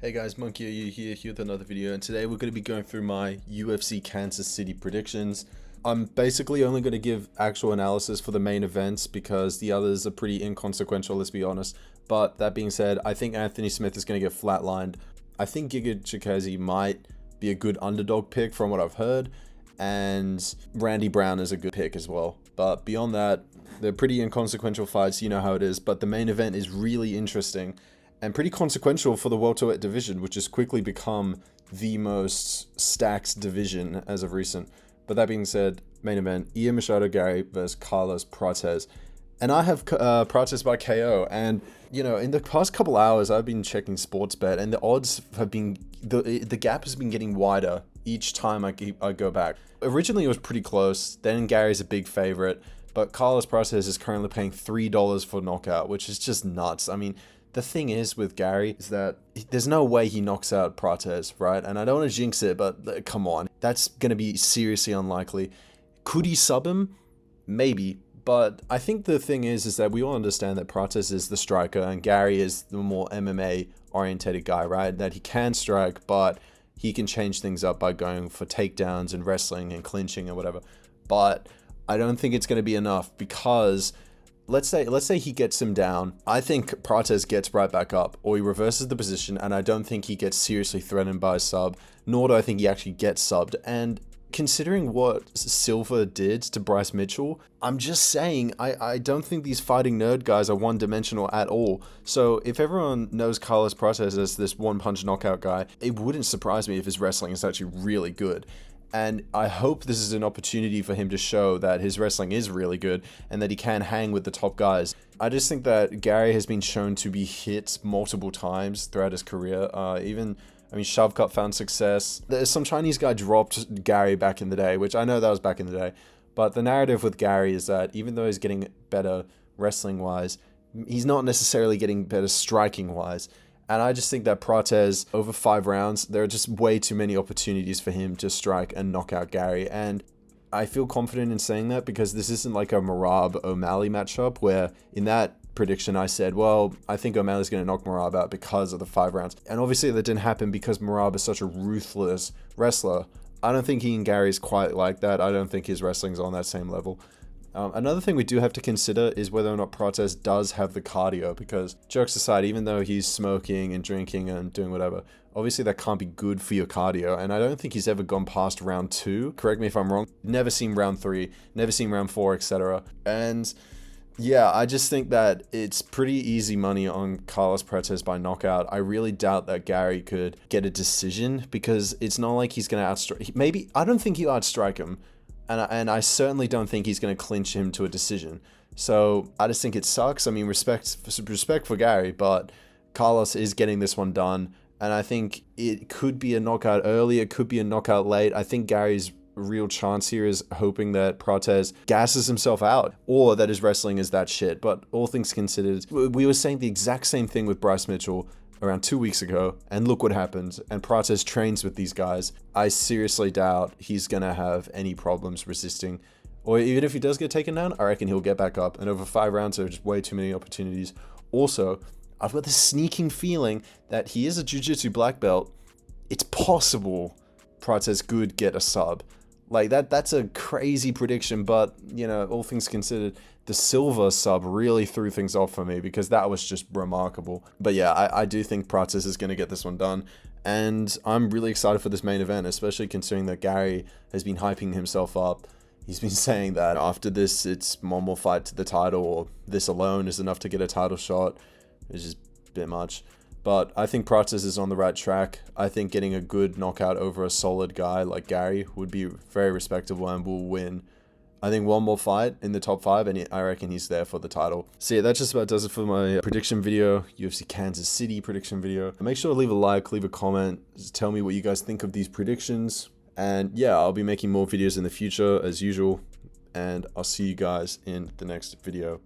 Hey guys, Monke AU here with another video, and today we're going to be going through my UFC Kansas City predictions. I'm basically only going to give actual analysis for the main events because the others are pretty inconsequential, let's be honest. But that being said, I think Anthony Smith is going to get flatlined. I think Giga Chikadze might be a good underdog pick from what I've heard, and Randy Brown is a good pick as well. But beyond that, they're pretty inconsequential fights, you know how it is, but the main event is really interesting and pretty consequential for the welterweight division, which has quickly become the most stacked division as of recent. But that being said, main event, Ian Machado Gary versus Carlos Prates. And I have Prates by KO. And, you know, in the past couple hours, I've been checking Sportsbet, and the odds have been, the gap has been getting wider each time I go back. Originally, it was pretty close. Then Gary's a big favorite. But Carlos Prates is currently paying $3 for knockout, which is just nuts. I mean, the thing is with Gary is that there's no way he knocks out Prates, right? And I don't want to jinx it, but come on. That's going to be seriously unlikely. Could he sub him? Maybe. But I think the thing is that we all understand that Prates is the striker and Gary is the more MMA orientated guy, right? That he can strike, but he can change things up by going for takedowns and wrestling and clinching and whatever. But I don't think it's going to be enough because let's say he gets him down. I think Prates gets right back up, or he reverses the position, and I don't think he gets seriously threatened by a sub, nor do I think he actually gets subbed. And considering what Silva did to Bryce Mitchell, I'm just saying, I don't think these fighting nerd guys are one-dimensional at all. So if everyone knows Carlos Prates as this one-punch knockout guy, it wouldn't surprise me if his wrestling is actually really good. And I hope this is an opportunity for him to show that his wrestling is really good and that he can hang with the top guys. I just think that Gary has been shown to be hit multiple times throughout his career. Shavkat found success. There's some Chinese guy dropped Gary back in the day, which I know that was back in the day. But the narrative with Gary is that even though he's getting better wrestling-wise, he's not necessarily getting better striking-wise. And I just think that Prates, over 5 rounds, there are just way too many opportunities for him to strike and knock out Gary. And I feel confident in saying that because this isn't like a Merab O'Malley matchup where in that prediction I said, well, I think O'Malley's going to knock Merab out because of the 5 rounds. And obviously that didn't happen because Merab is such a ruthless wrestler. I don't think he and Gary is quite like that. I don't think his wrestling's on that same level. Another thing we do have to consider is whether or not Prates does have the cardio, because jokes aside, even though he's smoking and drinking and doing whatever, obviously that can't be good for your cardio, and I don't think he's ever gone past round 2. Correct me if I'm wrong. Never seen round 3, never seen round 4, etc. And yeah, I just think that it's pretty easy money on Carlos Prates by knockout. I really doubt that Gary could get a decision because it's not like he's going to outstrike. Maybe, I don't think he'll outstrike him. And I certainly don't think he's going to clinch him to a decision. So I just think it sucks. I mean, respect for Gary, but Carlos is getting this one done. And I think it could be a knockout early. It could be a knockout late. I think Gary's real chance here is hoping that Prates gasses himself out or that his wrestling is that shit. But all things considered, we were saying the exact same thing with Bryce Mitchell around 2 weeks ago, and look what happened. And Prates trains with these guys. I seriously doubt he's gonna have any problems resisting, or even if he does get taken down, I reckon he'll get back up. And over 5 rounds, there are just way too many opportunities. Also, I've got this sneaking feeling that he is a jiu-jitsu black belt. It's possible Prates could get a sub. Like that's a crazy prediction, but you know, all things considered, the Silva sub really threw things off for me because that was just remarkable. But yeah, I do think Prates is going to get this one done, and I'm really excited for this main event, especially considering that Gary has been hyping himself up. He's been saying that after this, it's one more fight to the title, or this alone is enough to get a title shot, which is a bit much. But I think Prates is on the right track. I think getting a good knockout over a solid guy like Gary would be very respectable and will win. I think one more fight in the top 5 and I reckon he's there for the title. So yeah, that just about does it for my prediction video, UFC Kansas City prediction video. Make sure to leave a like, leave a comment, just tell me what you guys think of these predictions. And yeah, I'll be making more videos in the future as usual. And I'll see you guys in the next video.